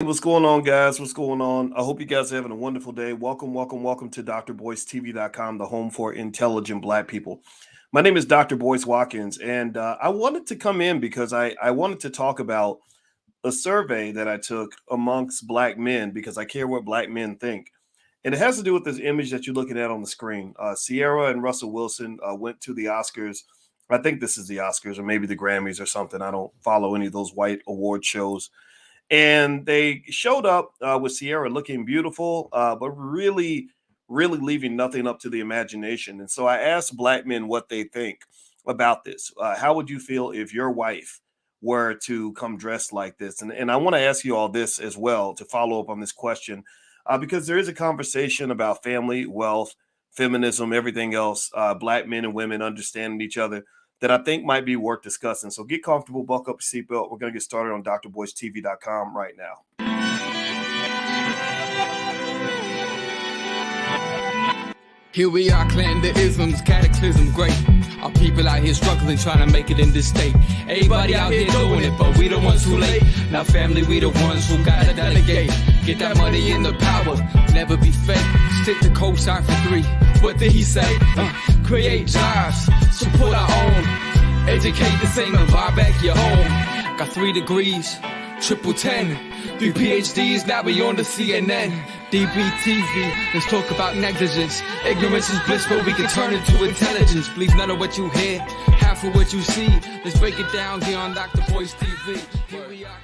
What's going on, guys? What's going on? I hope you guys are having a wonderful day. Welcome to drboystv.com, the home for intelligent Black people. My name is Dr. Boyce Watkins, and I wanted to come in because I wanted to talk about a survey that I took amongst Black men because I care what Black men think. And it has to do with this image that you're looking at on the screen. Ciara and Russell Wilson went to the Oscars. I think this is the Oscars or maybe the Grammys or something. I don't follow any of those white award shows, and they showed up with Ciara looking beautiful, but really leaving nothing up to the imagination. And so I asked Black men what they think about this. How would you feel if your wife were to come dressed like this? And I want to ask you all this as well to follow up on this question, because there is a conversation about family, wealth, feminism, everything else, Black men and women understanding each other that I think might be worth discussing. So get comfortable, buckle up your seatbelt. We're going to get started on drboystv.com right now. Here we are, clan the isms, cataclysm, great. Our people out here struggling, trying to make it in this state. Everybody out here doing it, but we the ones who late. Now family, we the ones who gotta delegate. Get that money in the power, never be fake. Stick to co-sign for 3. What did he say? Create jobs, support our own. Educate the same and buy back your home. Got 3 degrees, triple 10. 3 PhDs, now we on the CNN. DBTV, let's talk about negligence. Ignorance is bliss, but we can turn it to intelligence. Believe none of what you hear, half of what you see. Let's break it down here on Dr. Boyce TV. Here we are.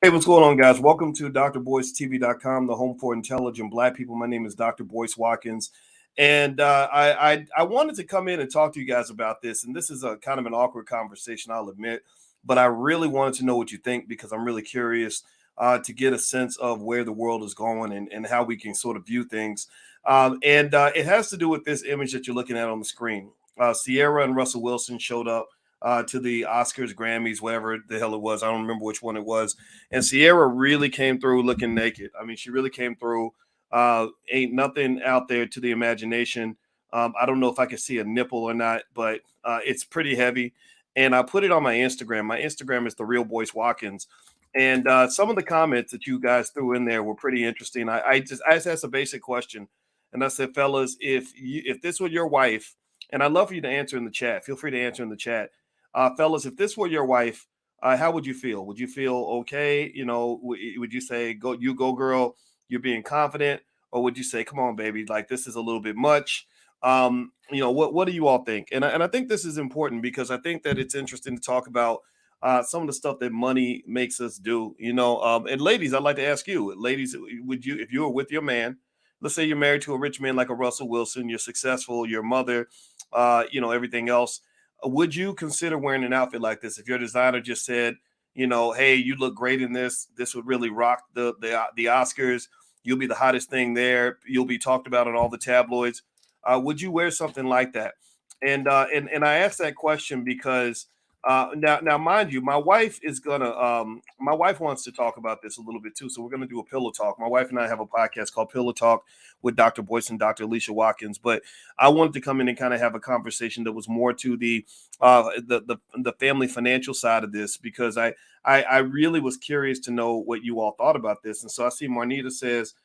Hey, what's going on, guys? Welcome to drboystv.com, the home for intelligent Black people. My name is Dr. Boyce Watkins. And I wanted to come in and talk to you guys about this. And this is a kind of an awkward conversation, I'll admit. But I really wanted to know what you think because I'm really curious to get a sense of where the world is going and how we can sort of view things. It has to do with this image that you're looking at on the screen. Ciara and Russell Wilson showed up to the Oscars, Grammys, whatever the hell it was. I don't remember which one it was. And Ciara really came through looking naked. I mean, she really came through. Ain't nothing out there to the imagination. I don't know if I can see a nipple or not, but it's pretty heavy. And I put it on my Instagram. My Instagram is The Real Boyce Watkins. And some of the comments that you guys threw in there were pretty interesting. I just asked a basic question. And I said, fellas, if this were your wife, and I'd love for you to answer in the chat. Feel free to answer in the chat. Fellas, if this were your wife, how would you feel? Would you feel okay? You know, would you say, go, girl, you're being confident? Or would you say, come on, baby, like this is a little bit much? What do you all think? And I think this is important because I think that it's interesting to talk about some of the stuff that money makes us do, and ladies, I'd like to ask you, ladies, would you, if you were with your man, let's say you're married to a rich man like a Russell Wilson, you're successful, your mother, everything else, would you consider wearing an outfit like this? If your designer just said, hey, you look great in this would really rock the Oscars. You'll be the hottest thing there. You'll be talked about on all the tabloids. Would you wear something like that? And I asked that question because now, mind you, my wife wants to talk about this a little bit too. So we're going to do a pillow talk. My wife and I have a podcast called Pillow Talk with Dr. Boyce and Dr. Alicia Watkins. But I wanted to come in and kind of have a conversation that was more to the family financial side of this, because I really was curious to know what you all thought about this. And so I see Marnita says,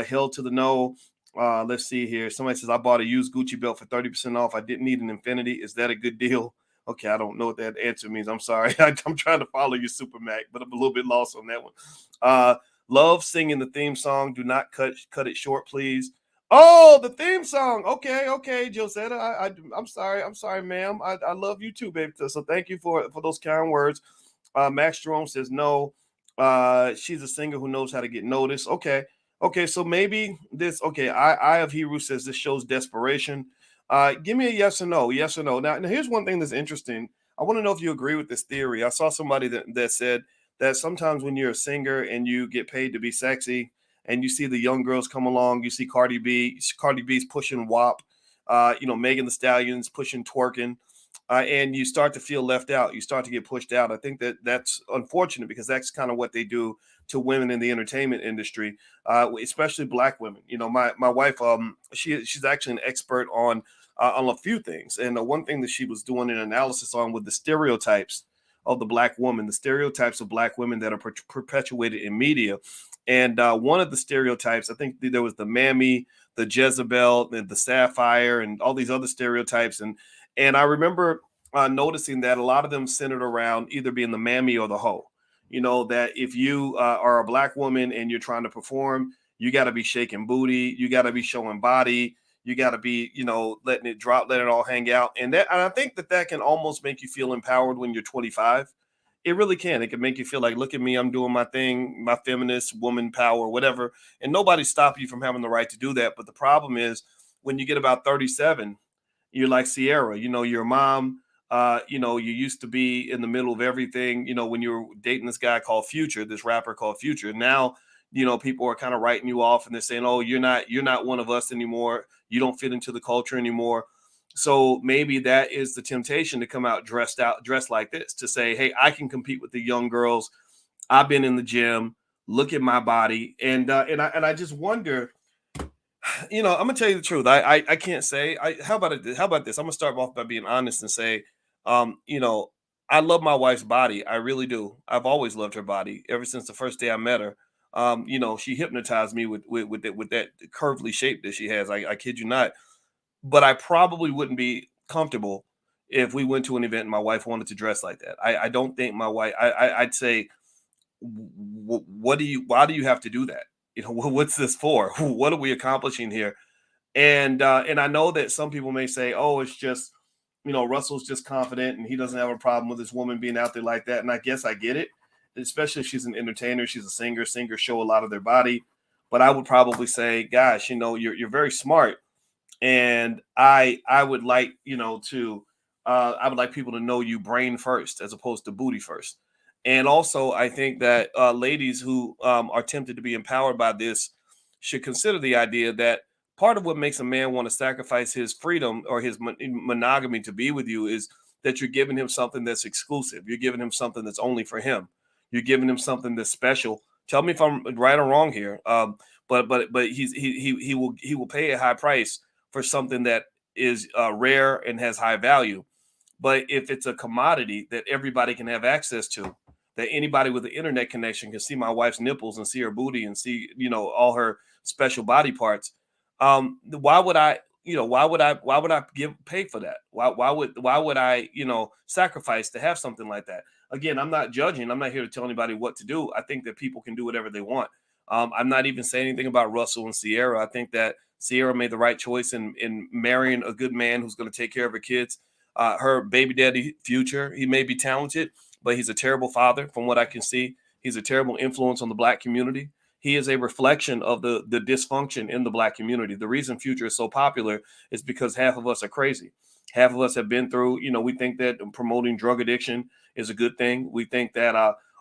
hell to the no. Let's see here. Somebody says, I bought a used Gucci belt for 30% off. I didn't need an Infinity. Is that a good deal? Okay, I don't know what that answer means. I'm sorry. I'm trying to follow you, Super Mac, but I'm a little bit lost on that one. Love singing the theme song. Do not cut it short, please. Oh, the theme song. Okay, Josetta. I'm sorry, ma'am. I love you too, baby. So thank you for those kind words. Max Jerome says no. She's a singer who knows how to get noticed. Okay, so maybe this. Okay, I of Hebrew says this shows desperation. Give me a yes or no. Yes or no. Now, here's one thing that's interesting. I want to know if you agree with this theory. I saw somebody that said that sometimes when you're a singer and you get paid to be sexy and you see the young girls come along, you see Cardi B's pushing WAP, Megan Thee Stallion's pushing twerking, and you start to feel left out. You start to get pushed out. I think that's unfortunate because that's kind of what they do to women in the entertainment industry, especially Black women. My wife, she's actually an expert on a few things. And one thing that she was doing an analysis on with the stereotypes of the black woman, the stereotypes of black women that are perpetuated in media. And one of the stereotypes, I think there was the Mammy, the Jezebel, the Sapphire, and all these other stereotypes. And I remember noticing that a lot of them centered around either being the Mammy or the hoe. That if you are a black woman and you're trying to perform, you got to be shaking booty, you got to be showing body, you got to be, letting it drop, letting it all hang out. And I think that can almost make you feel empowered when you're 25. It really can. It can make you feel like, look at me, I'm doing my thing, my feminist woman power, whatever. And nobody stopped you from having the right to do that. But the problem is when you get about 37, you're like Ciara, your mom, you used to be in the middle of everything, when you were dating this guy called Future, this rapper called Future. Now, people are kind of writing you off and they're saying, oh, you're not one of us anymore. You don't fit into the culture anymore. So maybe that is the temptation to come out dressed like this, to say, hey, I can compete with the young girls. I've been in the gym. Look at my body. And I just wonder, I'm gonna tell you the truth. I can't say. How about this? I'm gonna start off by being honest and say, I love my wife's body. I really do. I've always loved her body ever since the first day I met her. She hypnotized me with that curvy shape that she has. I kid you not. But I probably wouldn't be comfortable if we went to an event and my wife wanted to dress like that. I don't think my wife. I'd say, why do you have to do that? What's this for? What are we accomplishing here? And I know that some people may say, oh, it's just, Russell's just confident and he doesn't have a problem with this woman being out there like that. And I guess I get it, especially if she's an entertainer, she's a singer. Singers show a lot of their body. But I would probably say, gosh, you're very smart. And I would like, I would like people to know you brain first as opposed to booty first. And also, I think that ladies who are tempted to be empowered by this should consider the idea that part of what makes a man want to sacrifice his freedom or his monogamy to be with you is that you're giving him something that's exclusive. You're giving him something that's only for him. You're giving him something that's special. Tell me if I'm right or wrong here. But he will pay a high price for something that is rare and has high value. But if it's a commodity that everybody can have access to, that anybody with an internet connection can see my wife's nipples and see her booty and see, all her special body parts. Why would I pay for that? Why would I, sacrifice to have something like that? Again, I'm not judging. I'm not here to tell anybody what to do. I think that people can do whatever they want. I'm not even saying anything about Russell and Ciara. I think that Ciara made the right choice in marrying a good man who's going to take care of her kids. Her baby daddy, Future, he may be talented, but he's a terrible father from what I can see. He's a terrible influence on the black community. He is a reflection of the dysfunction in the black community. The reason Future is so popular is because half of us are crazy. Half of us have been through, we think that promoting drug addiction is a good thing. We think that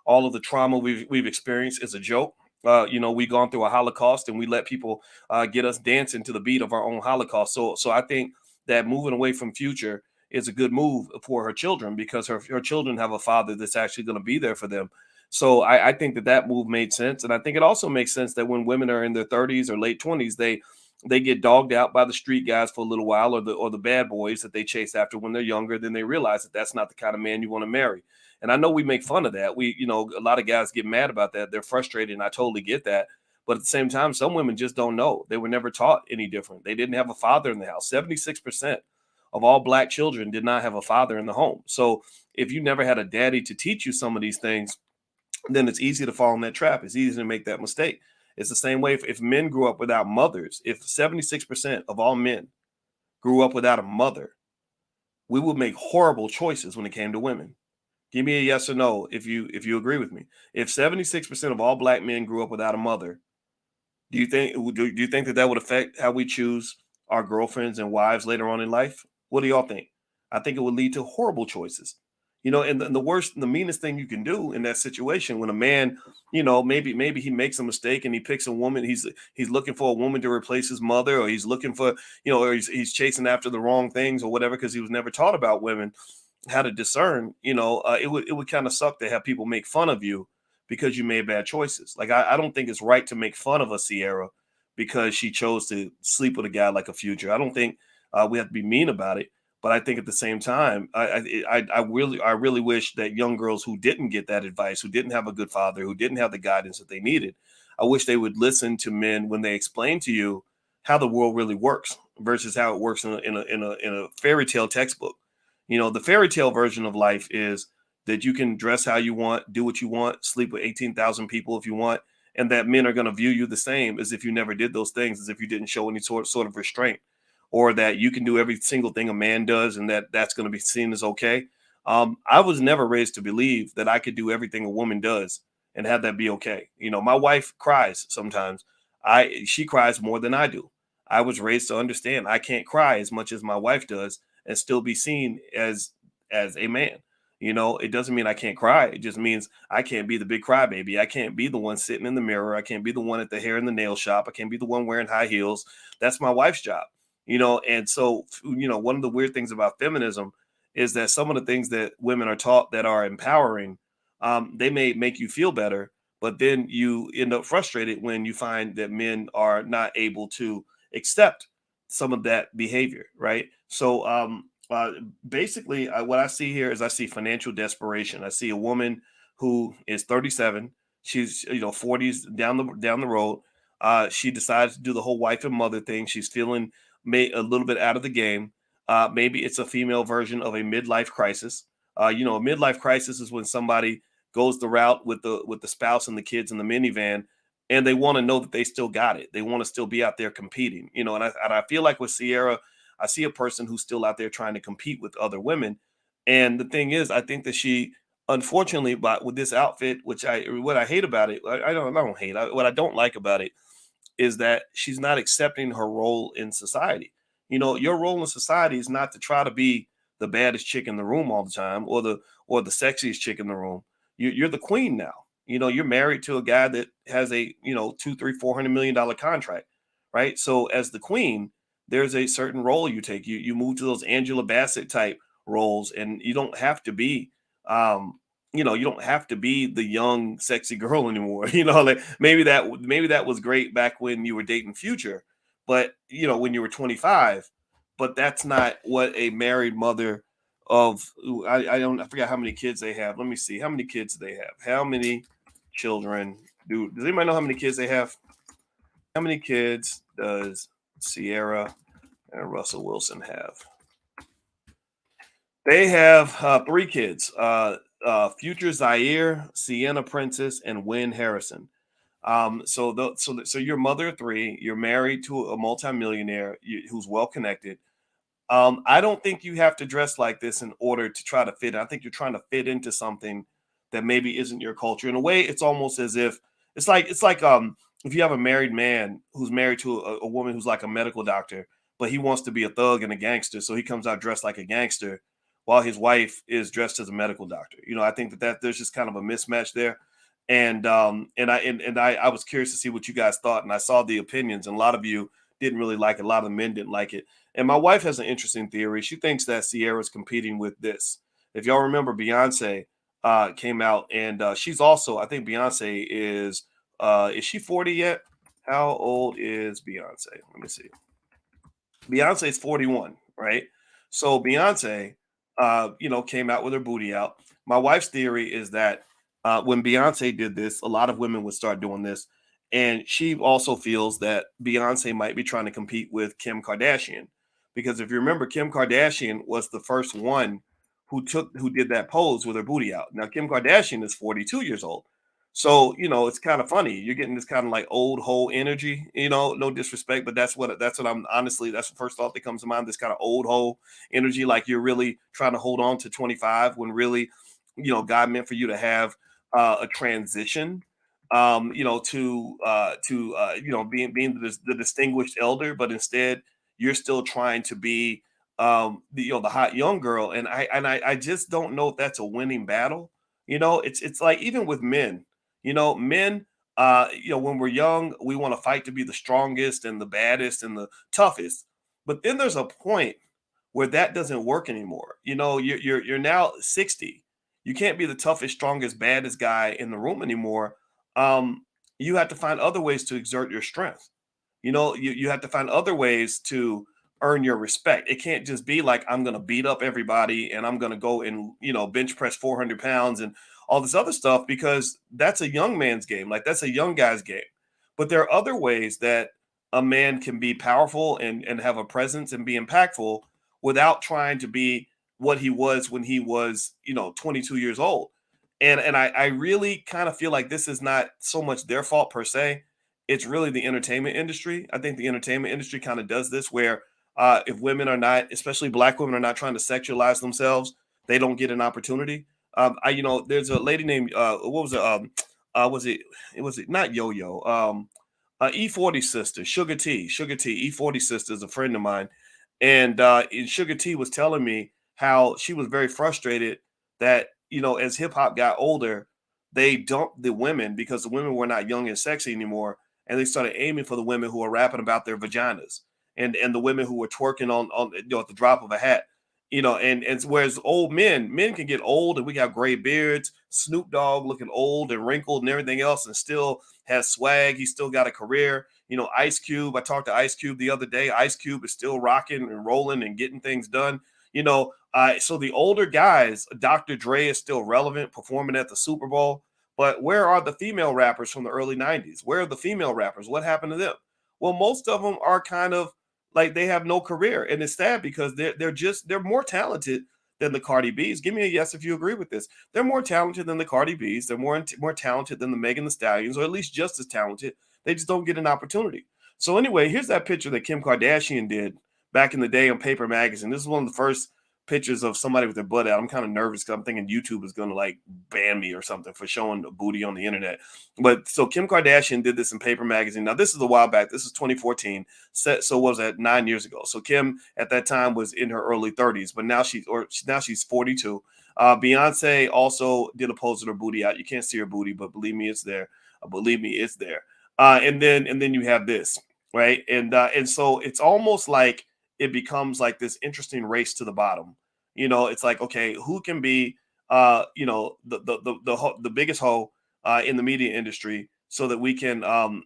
all of the trauma we've experienced is a joke. We've gone through a Holocaust and we let people get us dancing to the beat of our own Holocaust. So I think that moving away from Future is a good move for her children because her children have a father that's actually going to be there for them. So I think that move made sense. And I think it also makes sense that when women are in their 30s or late 20s, they get dogged out by the street guys for a little while or the bad boys that they chase after when they're younger. Then they realize that that's not the kind of man you want to marry. And I know we make fun of that. A lot of guys get mad about that. They're frustrated, and I totally get that. But at the same time, some women just don't know. They were never taught any different. They didn't have a father in the house. 76% of all black children did not have a father in the home. So if you never had a daddy to teach you some of these things, then it's easy to fall in that trap. It's easy to make that mistake. It's the same way if men grew up without mothers. If 76% of all men grew up without a mother, we would make horrible choices when it came to women. Give me a yes or no if you agree with me. If 76% of all black men grew up without a mother, do you think that would affect how we choose our girlfriends and wives later on in life? What do y'all think? I think it would lead to horrible choices. And the worst, the meanest thing you can do in that situation when a man, maybe he makes a mistake and he picks a woman, he's looking for a woman to replace his mother, or he's looking for, or he's chasing after the wrong things or whatever because he was never taught about women, how to discern. It would kind of suck to have people make fun of you because you made bad choices. Like I don't think it's right to make fun of a Ciara because she chose to sleep with a guy like a Future. I don't think we have to be mean about it. But I think at the same time, I really wish that young girls who didn't get that advice, who didn't have a good father, who didn't have the guidance that they needed, I wish they would listen to men when they explain to you how the world really works versus how it works in a fairy tale textbook. The fairy tale version of life is that you can dress how you want, do what you want, sleep with 18,000 people if you want, and that men are going to view you the same as if you never did those things, as if you didn't show any sort of restraint, or that you can do every single thing a man does and that's going to be seen as okay. I was never raised to believe that I could do everything a woman does and have that be okay. My wife cries sometimes. She cries more than I do. I was raised to understand I can't cry as much as my wife does and still be seen as a man. It doesn't mean I can't cry. It just means I can't be the big crybaby. I can't be the one sitting in the mirror. I can't be the one at the hair and the nail shop. I can't be the one wearing high heels. That's my wife's job. And so, one of the weird things about feminism is that some of the things that women are taught that are empowering, they may make you feel better, but then you end up frustrated when you find that men are not able to accept some of that behavior, right? So, uh, basically, what I see here is I see financial desperation. I see a woman who is 37. She's 40s down the road. She decides to do the whole wife and mother thing. She's feeling a little bit out of the game. Maybe it's a female version of a midlife crisis. A midlife crisis is when somebody goes the route with the spouse and the kids in the minivan, and they want to know that they still got it. They want to still be out there competing. And I feel like with Ciara, I see a person who's still out there trying to compete with other women. And the thing is, I think that she, unfortunately, but with this outfit, what I hate about it, I don't hate. What I don't like about it is that she's not accepting her role in society. Your role in society is not to try to be the baddest chick in the room all the time, or the sexiest chick in the room. You're the queen now. You're married to a guy that has a two, three, $400 million contract, right? So as the queen, there's a certain role you take. You move to those Angela Bassett type roles, and you don't have to be you don't have to be the young sexy girl anymore. Like maybe that was great back when you were dating Future, but when you were 25. But that's not what a married mother of I forget how many kids they have. Let me see, how many kids do they have? How many children does anybody know how many kids they have? How many kids does Ciara and Russell Wilson have? They have three kids: Future Zaire, Sienna Princess, and Wynn Harrison. So you're mother of three. You're married to a multimillionaire who's well connected. I don't think you have to dress like this in order to try to fit. I think you're trying to fit into something that maybe isn't your culture. In a way, it's almost as if it's like if you have a married man who's married to a woman who's like a medical doctor, but he wants to be a thug and a gangster, so he comes out dressed like a gangster while his wife is dressed as a medical doctor. I think that there's just kind of a mismatch there. And I was curious to see what you guys thought, and I saw the opinions, and a lot of you didn't really like it. A lot of the men didn't like it. And my wife has an interesting theory. She thinks that Ciara is competing with this. If y'all remember, Beyonce came out, and she's also, I think Beyonce is she 40 yet? How old is Beyonce? Let me see. Beyonce's 41, right? So Beyonce, came out with her booty out. My wife's theory is that when Beyonce did this, a lot of women would start doing this. And she also feels that Beyonce might be trying to compete with Kim Kardashian. Because if you remember, Kim Kardashian was the first one who did that pose with her booty out. Now, Kim Kardashian is 42 years old. So, it's kind of funny. You're getting this kind of like old hoe energy, no disrespect, but that's what I'm honestly, that's the first thought that comes to mind. This kind of old hoe energy, like you're really trying to hold on to 25 when really, God meant for you to have a transition, being the distinguished elder, but instead you're still trying to be the hot young girl. And I just don't know if that's a winning battle. It's like even with men, men, when we're young, we want to fight to be the strongest and the baddest and the toughest. But then there's a point where that doesn't work anymore. You're now 60. You can't be the toughest, strongest, baddest guy in the room anymore. You have to find other ways to exert your strength. You have to find other ways to earn your respect. It can't just be like, I'm going to beat up everybody and I'm going to go and, bench press 400 pounds and all this other stuff, because that's a young man's game. Like, that's a young guy's game. But there are other ways that a man can be powerful and have a presence and be impactful without trying to be what he was when he was, 22 years old. And I really kind of feel like this is not so much their fault per se. It's really the entertainment industry. I think the entertainment industry kind of does this, where if women are not, especially black women, are not trying to sexualize themselves, they don't get an opportunity. There's a lady named what was it? Was it not Yo Yo? E40 sister, Sugar T, E40 sister is a friend of mine, and Sugar T was telling me how she was very frustrated that, as hip hop got older, they dumped the women because the women were not young and sexy anymore, and they started aiming for the women who are rapping about their vaginas, and the women who were twerking on at the drop of a hat. And whereas men can get old and we got gray beards, Snoop Dogg looking old and wrinkled and everything else, and still has swag. He's still got a career. Ice Cube, I talked to Ice Cube the other day. Ice Cube is still rocking and rolling and getting things done. So the older guys, Dr. Dre is still relevant, performing at the Super Bowl. But where are the female rappers from the early 90s? Where are the female rappers? What happened to them? Well, most of them are kind of like they have no career. And it's sad because they're more talented than the Cardi B's. Give me a yes if you agree with this. They're more talented than the Cardi B's. They're more talented than the Megan Thee Stallions, or at least just as talented. They just don't get an opportunity. So anyway, here's that picture that Kim Kardashian did back in the day on Paper Magazine. This is one of the first pictures of somebody with their butt out. I'm kind of nervous because I'm thinking YouTube is going to like ban me or something for showing a booty on the internet. But so Kim Kardashian did this in Paper Magazine. Now, this is a while back. This is 2014. So what was that, 9 years ago? So Kim at that time was in her early 30s, but now she's 42. Beyonce also did a pose with her booty out. You can't see her booty, but believe me, it's there. Believe me, it's there. And then you have this, right? And so it's almost like it becomes like this interesting race to the bottom. It's like, okay, who can be, the biggest hoe in the media industry, so that we can,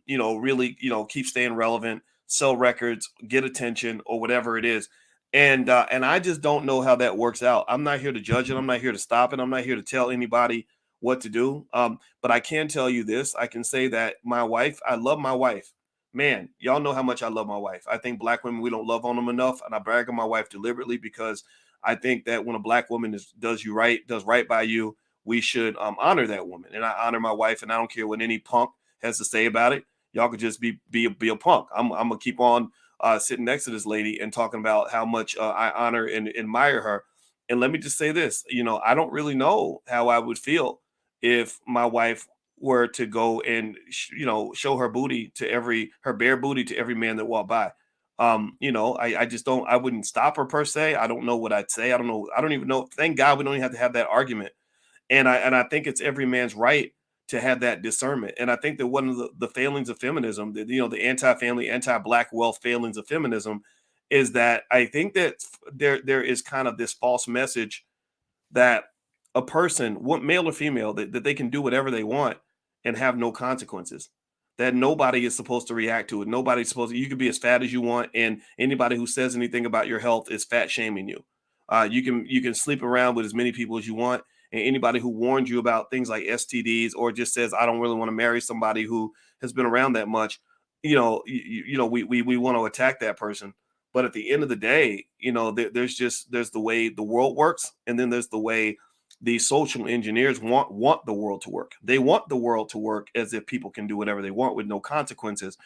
really, keep staying relevant, sell records, get attention, or whatever it is. And I just don't know how that works out. I'm not here to judge it. I'm not here to stop it. I'm not here to tell anybody what to do. But I can tell you this. I can say that I love my wife. Man, y'all know how much I love my wife. I think black women, we don't love on them enough. And I brag on my wife deliberately because I think that when a black woman does right by you, we should honor that woman. And I honor my wife, and I don't care what any punk has to say about it. Y'all could just be a punk. I'm gonna keep on sitting next to this lady and talking about how much I honor and admire her. And let me just say this, I don't really know how I would feel if my wife were to go and show her bare booty to every man that walked by. I just don't. I wouldn't stop her per se. I don't know what I'd say. I don't know. I don't even know. Thank God we don't even have to have that argument. And I think it's every man's right to have that discernment. And I think that one of the failings of feminism, the anti-family, anti-black wealth failings of feminism, is that I think that there is kind of this false message that a person, male or female, that they can do whatever they want and have no consequences. That nobody is supposed to react to it. Nobody's supposed to. You can be as fat as you want, and anybody who says anything about your health is fat shaming you. You can sleep around with as many people as you want, and anybody who warns you about things like STDs or just says I don't really want to marry somebody who has been around that much, we want to attack that person. But at the end of the day, there's the way the world works, and then there's the way these social engineers want the world to work. They want the world to work as if people can do whatever they want with no consequences.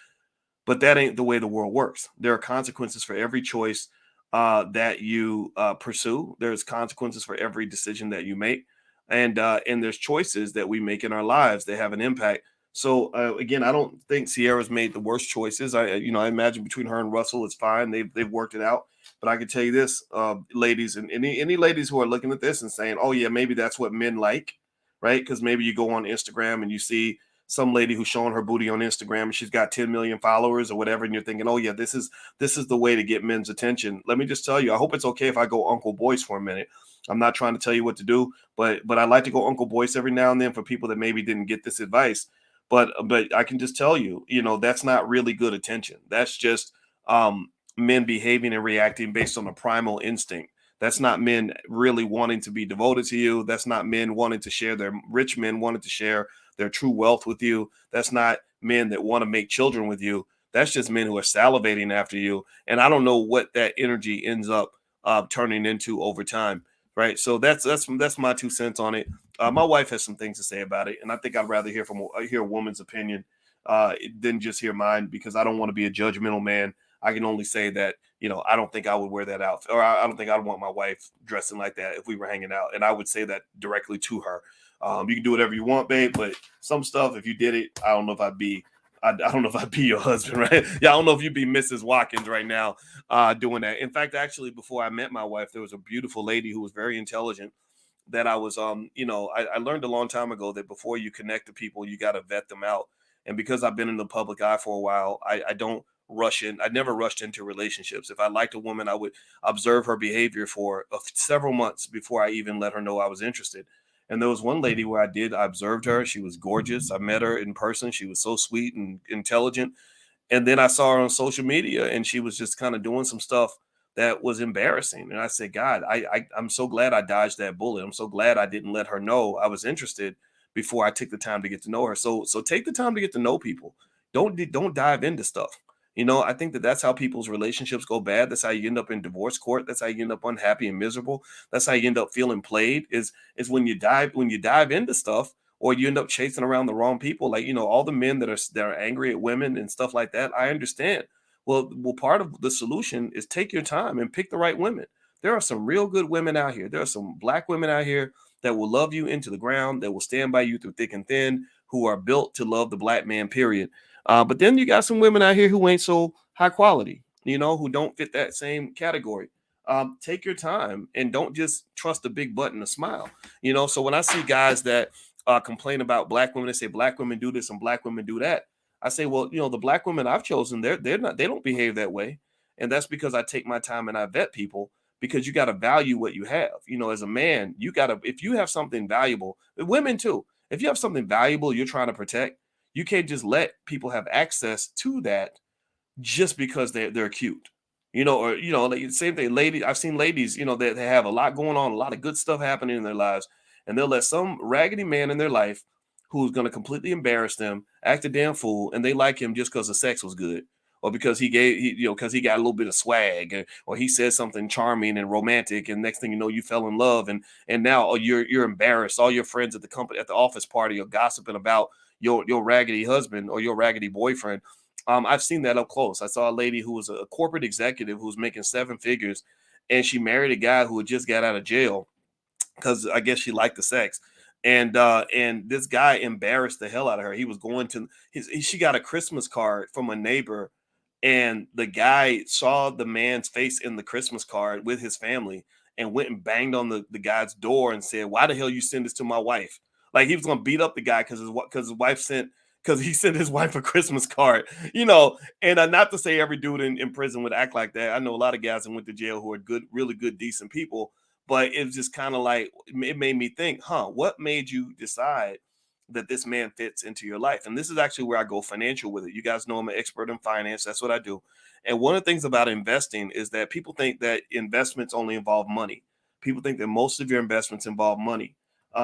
But that ain't the way the world works. There are consequences for every choice that you pursue. There's consequences for every decision that you make. And there's choices that we make in our lives that have an impact. So again, I don't think Ciara's made the worst choices. I imagine between her and Russell, it's fine. They've worked it out. But I can tell you this, ladies, and any ladies who are looking at this and saying, oh, yeah, maybe that's what men like, right? Because maybe you go on Instagram and you see some lady who's showing her booty on Instagram and she's got 10 million followers or whatever. And you're thinking, oh, yeah, this is the way to get men's attention. Let me just tell you, I hope it's OK if I go Uncle Boyce for a minute. I'm not trying to tell you what to do, but I like to go Uncle Boyce every now and then for people that maybe didn't get this advice. But I can just tell you, that's not really good attention. That's just men behaving and reacting based on a primal instinct. That's not men really wanting to be devoted to you. That's not men wanting to share rich men wanting to share their true wealth with you. That's not men that want to make children with you. That's just men who are salivating after you. And I don't know what that energy ends up turning into over time. Right. So that's my 2 cents on it. My wife has some things to say about it, and I think I'd rather hear a woman's opinion than just hear mine, because I don't want to be a judgmental man. I can only say that, I don't think I would wear that outfit, or I don't think I'd want my wife dressing like that if we were hanging out. And I would say that directly to her. You can do whatever you want, babe, but some stuff, if you did it, I don't know if I'd be your husband, right? Yeah, I don't know if you'd be Mrs. Watkins right now doing that. In fact, actually, before I met my wife, there was a beautiful lady who was very intelligent that I was, I learned a long time ago that before you connect to people, you got to vet them out. And because I've been in the public eye for a while, I don't rush in. I never rushed into relationships. If I liked a woman, I would observe her behavior for several months before I even let her know I was interested. And there was one lady where I observed her. She was gorgeous. I met her in person. She was so sweet and intelligent. And then I saw her on social media, and she was just kind of doing some stuff that was embarrassing. And I said, God, I'm so glad I dodged that bullet. I'm so glad I didn't let her know I was interested before I took the time to get to know her. So take the time to get to know people. Don't dive into stuff. I think that's how people's relationships go bad. That's how you end up in divorce court. That's how you end up unhappy and miserable. That's how you end up feeling played is when you dive into stuff, or you end up chasing around the wrong people. Like, all the men that are angry at women and stuff like that. I understand. Well, part of the solution is take your time and pick the right women. There are some real good women out here. There are some Black women out here that will love you into the ground, that will stand by you through thick and thin, who are built to love the Black man, period. But then you got some women out here who ain't so high quality, who don't fit that same category. Take your time and don't just trust a big butt and a smile. So when I see guys that complain about Black women, they say Black women do this and Black women do that, I say, well, the Black women I've chosen, they don't behave that way. And that's because I take my time and I vet people, because you got to value what you have. As a man, if you have something valuable, women too, if you have something valuable you're trying to protect, you can't just let people have access to that just because they're cute, or, like, same thing, lady. I've seen ladies, that they have a lot going on, a lot of good stuff happening in their lives, and they'll let some raggedy man in their life who's going to completely embarrass them, act a damn fool, and they like him just because the sex was good, or because he got a little bit of swag, or he said something charming and romantic, and next thing you know, you fell in love, and now you're embarrassed. All your friends at the office party are gossiping about your raggedy husband or your raggedy boyfriend. I've seen that up close. I saw a lady who was a corporate executive who was making 7 figures, and she married a guy who had just got out of jail because I guess she liked the sex. And this guy embarrassed the hell out of her. He was going to she got a Christmas card from a neighbor, and the guy saw the man's face in the Christmas card with his family and went and banged on the guy's door and said, "Why the hell you send this to my wife?" Like, he was going to beat up the guy because he sent his wife a Christmas card, and not to say every dude in prison would act like that. I know a lot of guys that went to jail who are good, really good, decent people, but it was just kind of like, it made me think, what made you decide that this man fits into your life? And this is actually where I go financial with it. You guys know I'm an expert in finance. That's what I do. And one of the things about investing is that people think that investments only involve money. People think that most of your investments involve money.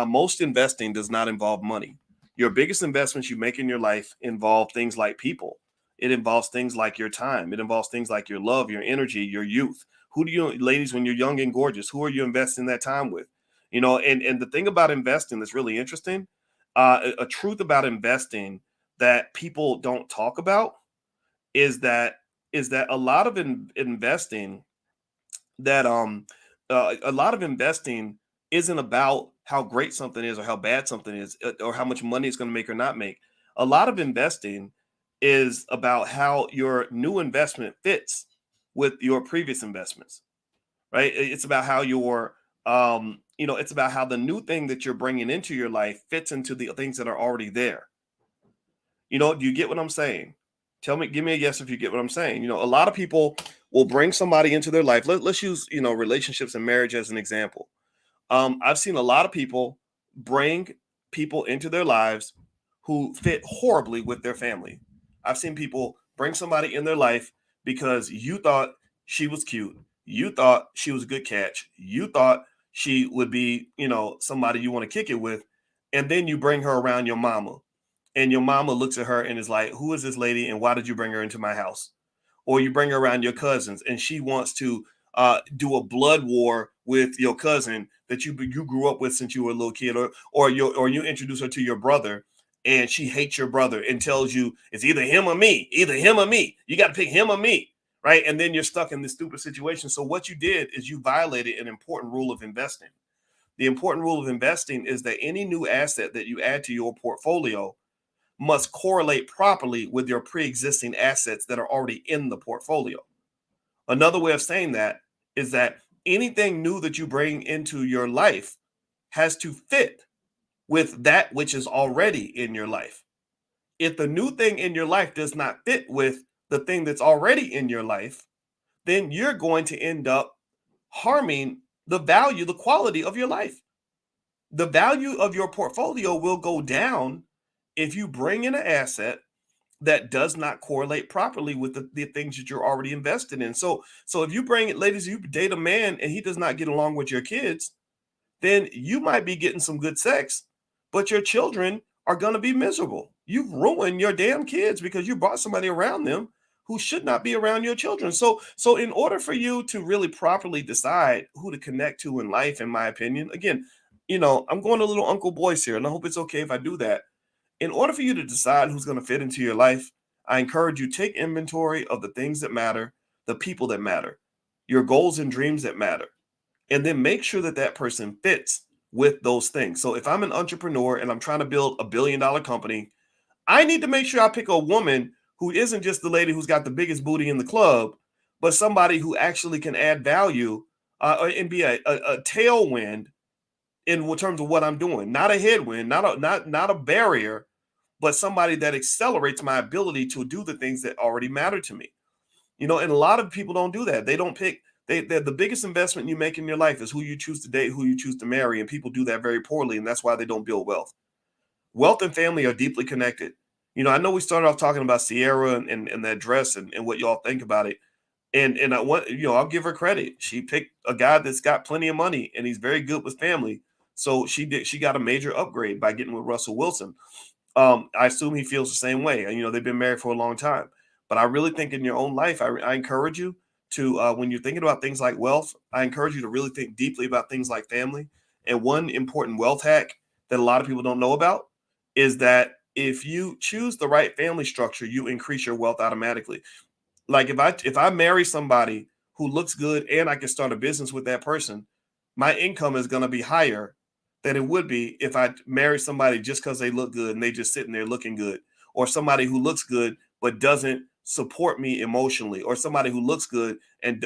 Most investing does not involve money. Your biggest investments you make in your life involve things like people. It involves things like your time. It involves things like your love, your energy, your youth. Who do you, ladies, when you're young and gorgeous, who are you investing that time with? And the thing about investing that's really interesting, a truth about investing that people don't talk about is that a lot of investing that a lot of investing isn't about how great something is or how bad something is, or how much money it's going to make or not make. A lot of investing is about how your new investment fits with your previous investments, right? It's about how it's about how the new thing that you're bringing into your life fits into the things that are already there. Do you get what I'm saying? Give me a yes if you get what I'm saying. A lot of people will bring somebody into their life. Let's use, relationships and marriage as an example. I've seen a lot of people bring people into their lives who fit horribly with their family. I've seen people bring somebody in their life because you thought she was cute. You thought she was a good catch. You thought she would be, somebody you want to kick it with. And then you bring her around your mama. And your mama looks at her and is like, who is this lady? And why did you bring her into my house? Or you bring her around your cousins and she wants to do a blood war with your cousin that you grew up with since you were a little kid, or you introduce her to your brother and she hates your brother and tells you it's either him or me, You got to pick him or me, right? And then you're stuck in this stupid situation. So what you did is you violated an important rule of investing. The important rule of investing is that any new asset that you add to your portfolio must correlate properly with your pre-existing assets that are already in the portfolio. Another way of saying that is that anything new that you bring into your life has to fit with that which is already in your life. If the new thing in your life does not fit with the thing that's already in your life, then you're going to end up harming the value, the quality of your life. The value of your portfolio will go down if you bring in an asset that does not correlate properly with the things that you're already invested in. So if you bring it, ladies, you date a man and he does not get along with your kids, then you might be getting some good sex, but your children are going to be miserable. You've ruined your damn kids because you brought somebody around them who should not be around your children. So in order for you to really properly decide who to connect to in life, in my opinion, again, I'm going a little Uncle Boyce here, and I hope it's okay if I do that. In order for you to decide who's going to fit into your life, I encourage you take inventory of the things that matter, the people that matter, your goals and dreams that matter, and then make sure that that person fits with those things. So if I'm an entrepreneur and I'm trying to build $1 billion company, I need to make sure I pick a woman who isn't just the lady who's got the biggest booty in the club, but somebody who actually can add value and be a tailwind in terms of what I'm doing, not a headwind, not a barrier, but somebody that accelerates my ability to do the things that already matter to me. And a lot of people don't do that. They don't pick. The biggest investment you make in your life is who you choose to date, who you choose to marry, and people do that very poorly, and that's why they don't build wealth. Wealth and family are deeply connected. I know we started off talking about Ciara and that dress and what y'all think about it. And I want, I'll give her credit. She picked a guy that's got plenty of money and he's very good with family. So she got a major upgrade by getting with Russell Wilson. I assume he feels the same way. They've been married for a long time. But I really think in your own life, I encourage you to, when you're thinking about things like wealth, I encourage you to really think deeply about things like family. And one important wealth hack that a lot of people don't know about is that if you choose the right family structure, you increase your wealth automatically. Like if I marry somebody who looks good and I can start a business with that person, my income is going to be higher than it would be if I marry somebody just because they look good and they just sitting there looking good, or somebody who looks good but doesn't support me emotionally, or somebody who looks good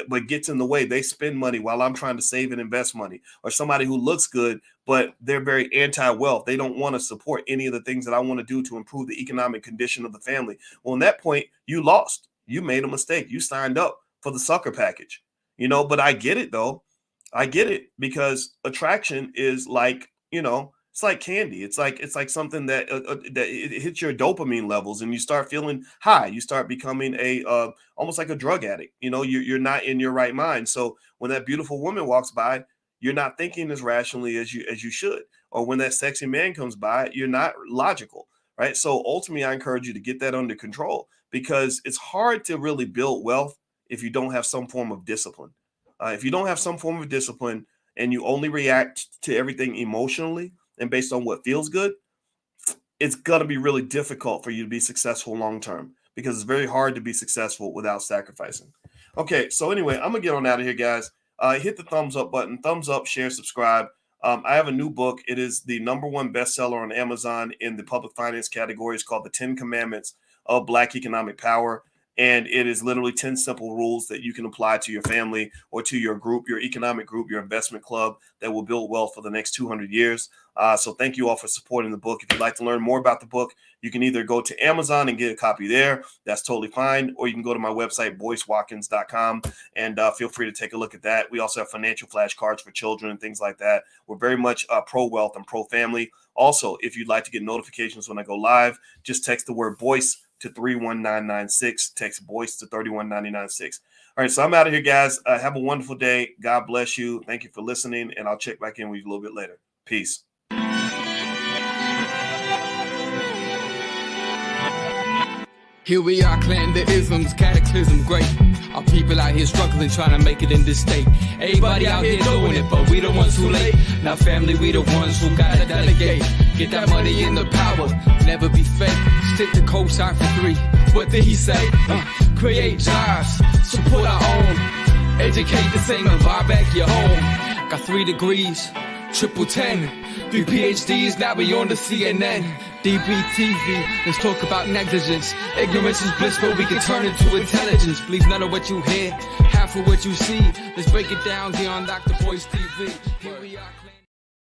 but gets in the way. They spend money while I'm trying to save and invest money, or somebody who looks good but they're very anti-wealth. They don't want to support any of the things that I want to do to improve the economic condition of the family. Well, in that point, you lost. You made a mistake. You signed up for the sucker package, but I get it though. I get it, because attraction is like, it's like candy. It's like something that that it hits your dopamine levels and you start feeling high. You start becoming almost like a drug addict. You're not in your right mind. So when that beautiful woman walks by, you're not thinking as rationally as you should. Or when that sexy man comes by, you're not logical, right? So ultimately, I encourage you to get that under control, because it's hard to really build wealth if you don't have some form of discipline. If you don't have some form of discipline and you only react to everything emotionally and based on what feels good, it's going to be really difficult for you to be successful long term, because it's very hard to be successful without sacrificing. Okay, so anyway, I'm going to get on out of here, guys. Hit the thumbs up button, thumbs up, share, subscribe. I have a new book. It is the #1 bestseller on Amazon in the public finance category. It's called The 10 Commandments of Black Economic Power. And it is literally 10 simple rules that you can apply to your family or to your group, your economic group, your investment club, that will build wealth for the next 200 years. So thank you all for supporting the book. If you'd like to learn more about the book, you can either go to Amazon and get a copy there. That's totally fine. Or you can go to my website, boycewatkins.com, and feel free to take a look at that. We also have financial flashcards for children and things like that. We're very much pro-wealth and pro-family. Also, if you'd like to get notifications when I go live, just text the word Boyce to 31996. Text Boyce to 31996. All right, so I'm out of here, guys. Have a wonderful day. God bless you. Thank you for listening, and I'll check back in with you a little bit later. Peace. Here we are, clan the isms, cataclysm great. Our people out here struggling, trying to make it in this state. Everybody out here doing it, but we the ones who late. Now family, we the ones who gotta delegate. Get that money in the power, never be fake. Stick to cosign for 3. What did he say? Create jobs, support our own. Educate the same and buy back your home. Got 3 degrees, triple 10. 3 PhDs, now we on the CNN. DBTV, let's talk about negligence. Ignorance is bliss, but we can turn it to intelligence. Believe none of what you hear, half of what you see. Let's break it down here on Dr. Boyce TV. Here we are.